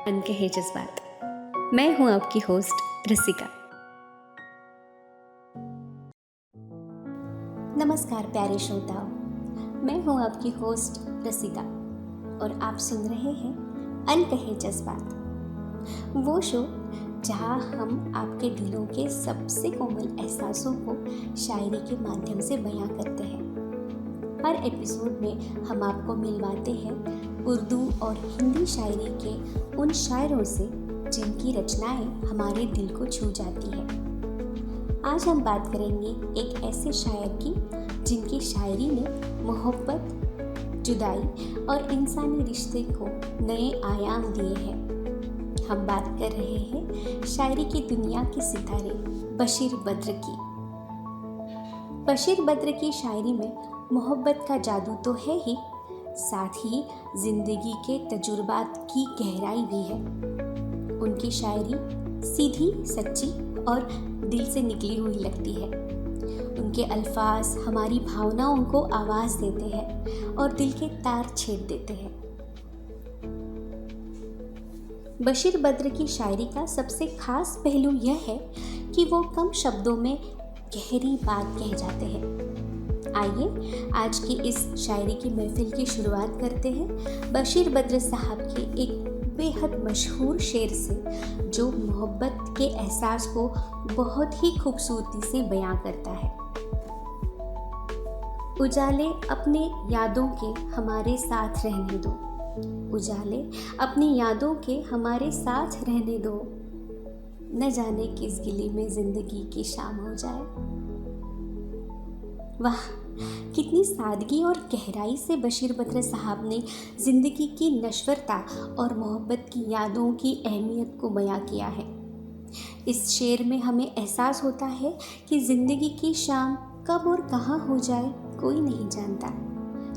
अनकहे जज्बात। मैं हूं आपकी होस्ट रसिका। नमस्कार प्यारे श्रोताओं, मैं हूं आपकी होस्ट रसिका और आप सुन रहे हैं अनकहे जज्बात, वो शो जहां हम आपके दिलों के सबसे कोमल एहसासों को शायरी के माध्यम से बयां करते हैं। हर एपिसोड में हम आपको मिलवाते हैं उर्दू और हिंदी शायरी के उन शायरों से जिनकी रचनाएं हमारे दिल को छू जाती है। आज हम बात करेंगे एक ऐसे शायर की जिनकी शायरी ने मोहब्बत, जुदाई और इंसानी रिश्ते को नए आयाम दिए हैं। हम बात कर रहे हैं शायरी की दुनिया के सितारे बशीर बद्र की। बशीर बद्र की शायरी में मोहब्बत का जादू तो है ही, साथ ही जिंदगी के तजुर्बात की गहराई भी है। उनकी शायरी सीधी, सच्ची और दिल से निकली हुई लगती है। उनके अल्फाज हमारी भावनाओं को आवाज़ देते हैं और दिल के तार छेड़ देते हैं। बशीर बद्र की शायरी का सबसे खास पहलू यह है कि वो कम शब्दों में गहरी बात कह जाते हैं। आइए आज की इस शायरी की महफिल की शुरुआत करते हैं बशीर बद्र साहब के एक बेहद मशहूर शेर से, जो मोहब्बत के एहसास को बहुत ही खूबसूरती से बयां करता है। उजाले अपने यादों के हमारे साथ रहने दो, उजाले अपनी यादों के हमारे साथ रहने दो, न जाने किस गिली में जिंदगी की शाम हो जाए। वाह, कितनी सादगी और गहराई से बशीर बद्र साहब ने ज़िंदगी की नश्वरता और मोहब्बत की यादों की अहमियत को बयां किया है। इस शेर में हमें एहसास होता है कि ज़िंदगी की शाम कब और कहाँ हो जाए कोई नहीं जानता,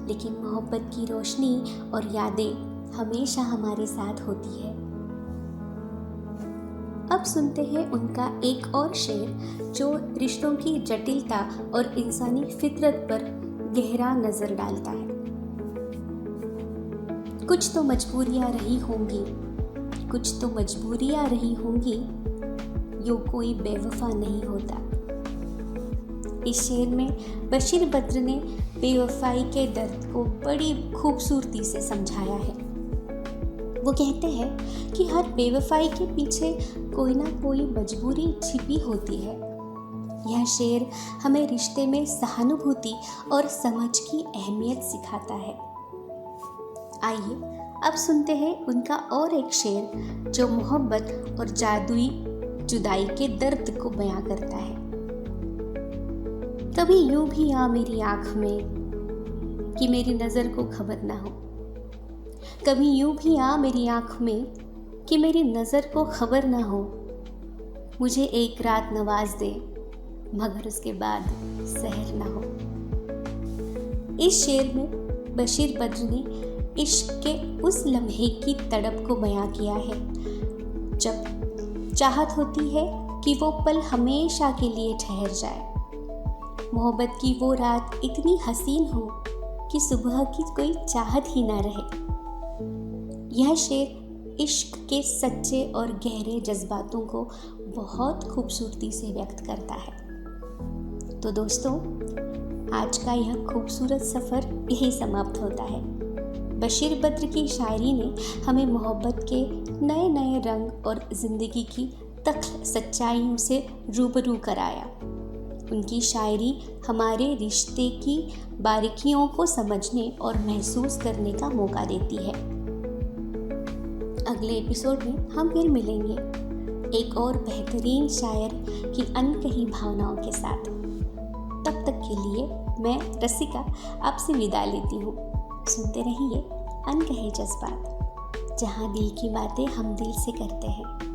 लेकिन मोहब्बत की रोशनी और यादें हमेशा हमारे साथ होती है। अब सुनते हैं उनका एक और शेर जो रिश्तों की जटिलता और इंसानी फितरत पर गहरा नजर डालता है। कुछ तो मजबूरियां रही होंगी, कुछ तो मजबूरियां रही होंगी, यो कोई बेवफा नहीं होता। इस शेर में बशीर बद्र ने बेवफाई के दर्द को बड़ी खूबसूरती से समझाया है। वो कहते हैं कि हर बेवफाई के पीछे कोई ना कोई मजबूरी छिपी होती है। यह शेर हमें रिश्ते में सहानुभूति और समझ की अहमियत सिखाता है। आइए अब सुनते हैं उनका और एक शेर जो मोहब्बत और जादुई जुदाई के दर्द को बयां करता है। कभी यूं भी आ मेरी आँख में कि मेरी नज़र को खबर ना हो, कभी यूं भी आ मेरी आँख में कि मेरी नज़र को खबर ना हो, मुझे एक रात नवाज दे मगर उसके बाद सहर ना हो। इस शेर में बशीर बद्र ने इश्क के उस लम्हे की तड़प को बयां किया है जब चाहत होती है कि वो पल हमेशा के लिए ठहर जाए, मोहब्बत की वो रात इतनी हसीन हो कि सुबह की कोई चाहत ही ना रहे। यह शेर इश्क के सच्चे और गहरे जज्बातों को बहुत खूबसूरती से व्यक्त करता है। तो दोस्तों, आज का यह खूबसूरत सफ़र यही समाप्त होता है। बशीर बद्र की शायरी ने हमें मोहब्बत के नए नए रंग और ज़िंदगी की तख्त सच्चाइयों से रूबरू कराया। उनकी शायरी हमारे रिश्ते की बारीकियों को समझने और महसूस करने का मौका देती है। अगले एपिसोड में हम फिर मिलेंगे एक और बेहतरीन शायर की अनकही भावनाओं के साथ। तब तक के लिए मैं रसिका आपसे विदा लेती हूँ। सुनते रहिए अनकहे जज्बात, जहाँ दिल की बातें हम दिल से करते हैं।